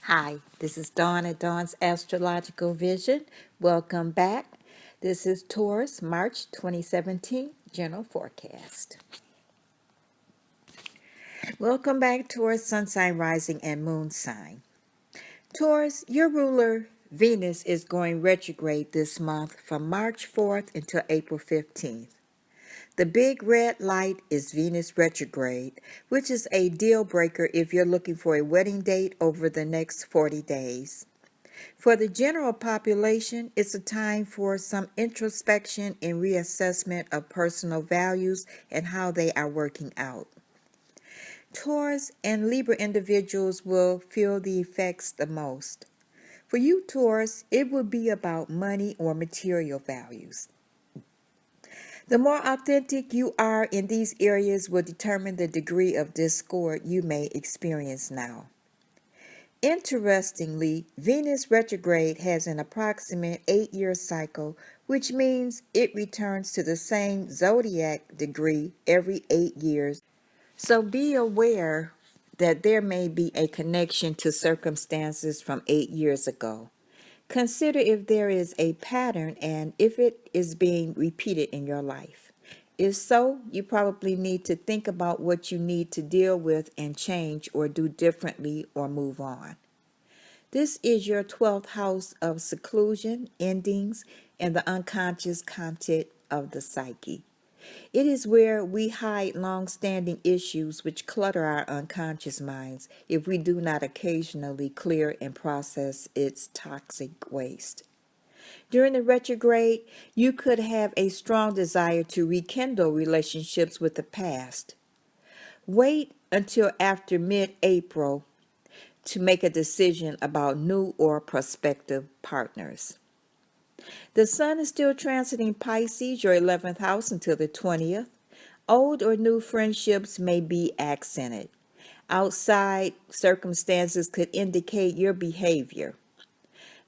Hi, this is Dawn at Dawn's Astrological Vision. Welcome back. This is Taurus March 2017 General Forecast. Welcome back, Taurus Sun Sign, Rising, and Moon Sign. Taurus, your ruler Venus is going retrograde this month from March 4th until April 15th. The big red light is Venus retrograde, which is a deal breaker if you're looking for a wedding date over the next 40 days. For the general population, it's a time for some introspection and reassessment of personal values and how they are working out. Taurus and Libra individuals will feel the effects the most. For you, Taurus, it will be about money or material values. The more authentic you are in these areas will determine the degree of discord you may experience now. Interestingly, Venus retrograde has an approximate 8-year cycle, which means it returns to the same zodiac degree every 8 years. So be aware that there may be a connection to circumstances from 8 years ago. Consider if there is a pattern and if it is being repeated in your life. If so, you probably need to think about what you need to deal with and change or do differently or move on. This is your 12th house of seclusion, endings, and the unconscious content of the psyche. It is where we hide long-standing issues which clutter our unconscious minds if we do not occasionally clear and process its toxic waste. During the retrograde, you could have a strong desire to rekindle relationships with the past. Wait until after mid-April to make a decision about new or prospective partners. The Sun is still transiting Pisces, your 11th house, until the 20th. Old or new friendships may be accented. Outside circumstances could indicate your behavior.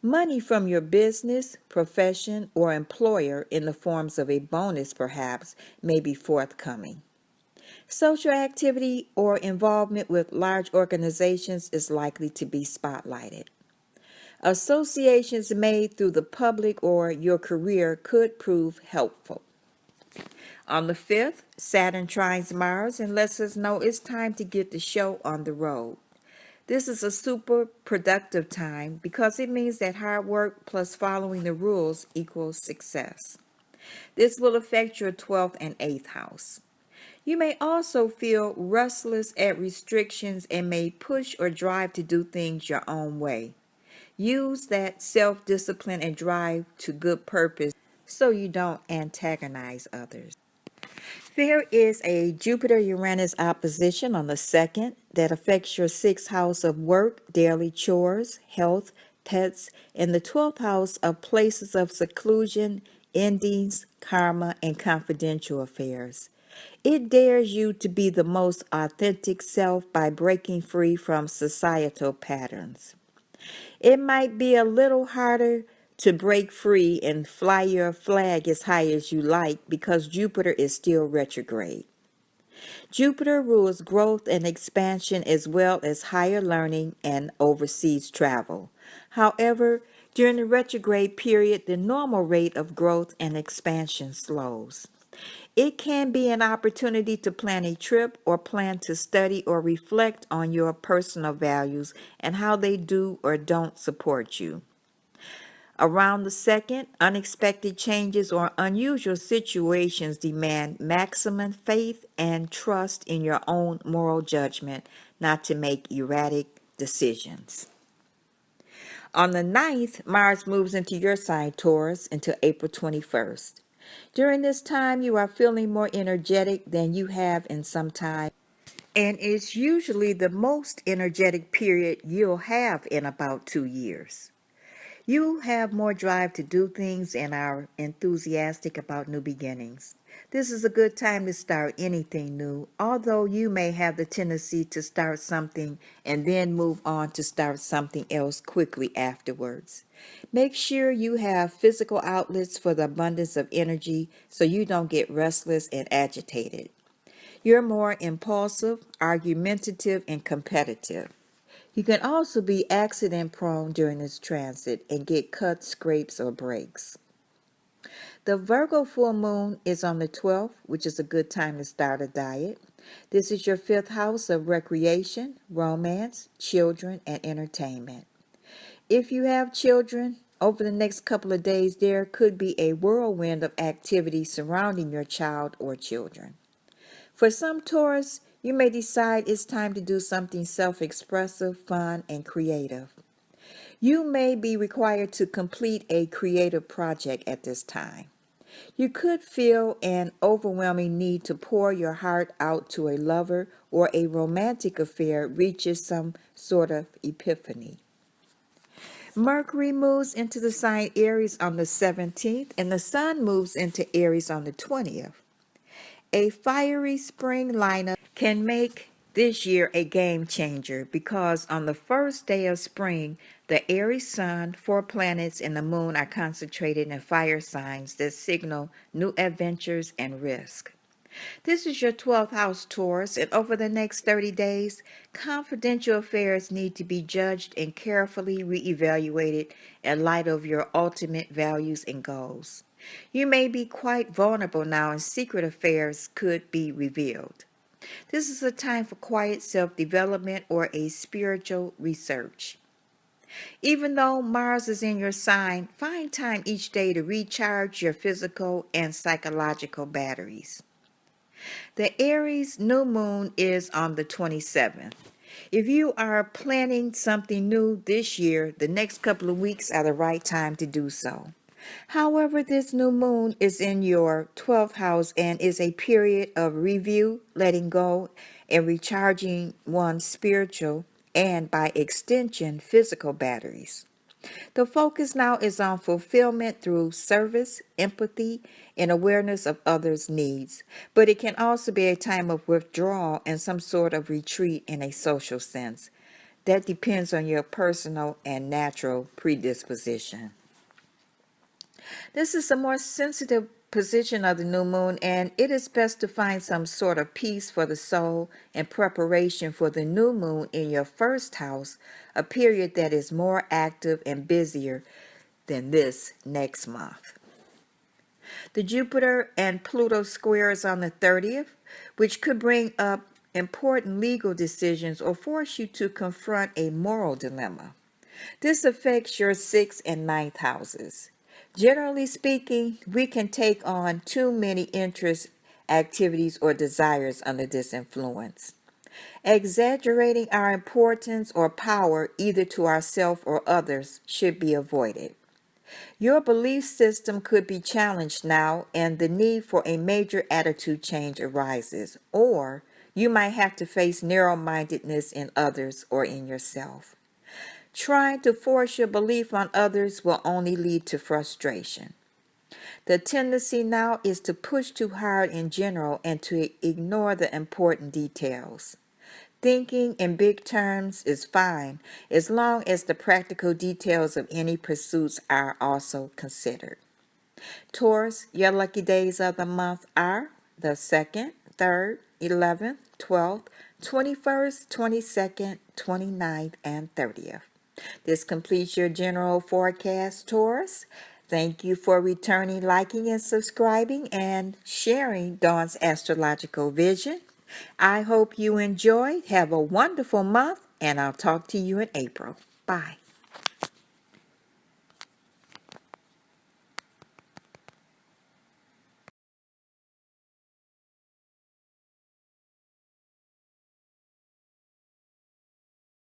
Money from your business, profession, or employer in the forms of a bonus perhaps may be forthcoming. Social activity or involvement with large organizations is likely to be spotlighted. Associations made through the public or your career could prove helpful. On the 5th, Saturn trines Mars and lets us know it's time to get the show on the road. This is a super productive time because it means that hard work plus following the rules equals success. This will affect your 12th and 8th house. You may also feel restless at restrictions and may push or drive to do things your own way. Use that self-discipline and drive to good purpose so you don't antagonize others. There is a Jupiter-Uranus opposition on the 2nd that affects your 6th house of work, daily chores, health, pets, and the 12th house of places of seclusion, endings, karma, and confidential affairs. It dares you to be the most authentic self by breaking free from societal patterns. It might be a little harder to break free and fly your flag as high as you like because Jupiter is still retrograde. Jupiter rules growth and expansion as well as higher learning and overseas travel. However, during the retrograde period, the normal rate of growth and expansion slows. It can be an opportunity to plan a trip or plan to study or reflect on your personal values and how they do or don't support you. Around the 2nd, unexpected changes or unusual situations demand maximum faith and trust in your own moral judgment not to make erratic decisions. On the 9th, Mars moves into your sign, Taurus, until April 21st. During this time, you are feeling more energetic than you have in some time, and it's usually the most energetic period you'll have in about 2 years. You have more drive to do things and are enthusiastic about new beginnings. This is a good time to start anything new, although you may have the tendency to start something and then move on to start something else quickly afterwards. Make sure you have physical outlets for the abundance of energy so you don't get restless and agitated. You're more impulsive, argumentative, and competitive. You can also be accident prone during this transit and get cuts, scrapes, or breaks. The Virgo full moon is on the 12th, which is a good time to start a diet. This is your fifth house of recreation, romance, children, and entertainment. If you have children, over the next couple of days, there could be a whirlwind of activity surrounding your child or children. For some Taurus, you may decide it's time to do something self-expressive, fun, and creative. You may be required to complete a creative project at this time. You could feel an overwhelming need to pour your heart out to a lover, or a romantic affair reaches some sort of epiphany. Mercury moves into the sign Aries on the 17th, and the Sun moves into Aries on the 20th. A fiery spring lineup can make this year a game changer because on the first day of spring, the Aries Sun, 4 planets, and the Moon are concentrated in fire signs that signal new adventures and risk. This is your 12th house, Taurus, and over the next 30 days, confidential affairs need to be judged and carefully reevaluated in light of your ultimate values and goals. You may be quite vulnerable now, and secret affairs could be revealed. This is a time for quiet self-development or a spiritual research. Even though Mars is in your sign, find time each day to recharge your physical and psychological batteries. The Aries new moon is on the 27th. If you are planning something new this year, the next couple of weeks are the right time to do so. However, this new moon is in your 12th house and is a period of review, letting go, and recharging one's spiritual and, by extension, physical batteries. The focus now is on fulfillment through service, empathy, and awareness of others' needs, but it can also be a time of withdrawal and some sort of retreat in a social sense. That depends on your personal and natural predisposition. This is a more sensitive position of the new moon, and it is best to find some sort of peace for the soul in preparation for the new moon in your first house, a period that is more active and busier than this next month. The Jupiter and Pluto square is on the 30th, which could bring up important legal decisions or force you to confront a moral dilemma. This affects your 6th and 9th houses. Generally speaking, we can take on too many interests, activities, or desires under this influence. Exaggerating our importance or power, either to ourselves or others, should be avoided. Your belief system could be challenged now, and the need for a major attitude change arises, or you might have to face narrow-mindedness in others or in yourself. Trying to force your belief on others will only lead to frustration. The tendency now is to push too hard in general and to ignore the important details. Thinking in big terms is fine as long as the practical details of any pursuits are also considered. Taurus, your lucky days of the month are the 2nd, 3rd, 11th, 12th, 21st, 22nd, 29th, and 30th. This completes your general forecast, Taurus. Thank you for returning, liking, and subscribing, and sharing Dawn's astrological vision. I hope you enjoyed. Have a wonderful month, and I'll talk to you in April. Bye.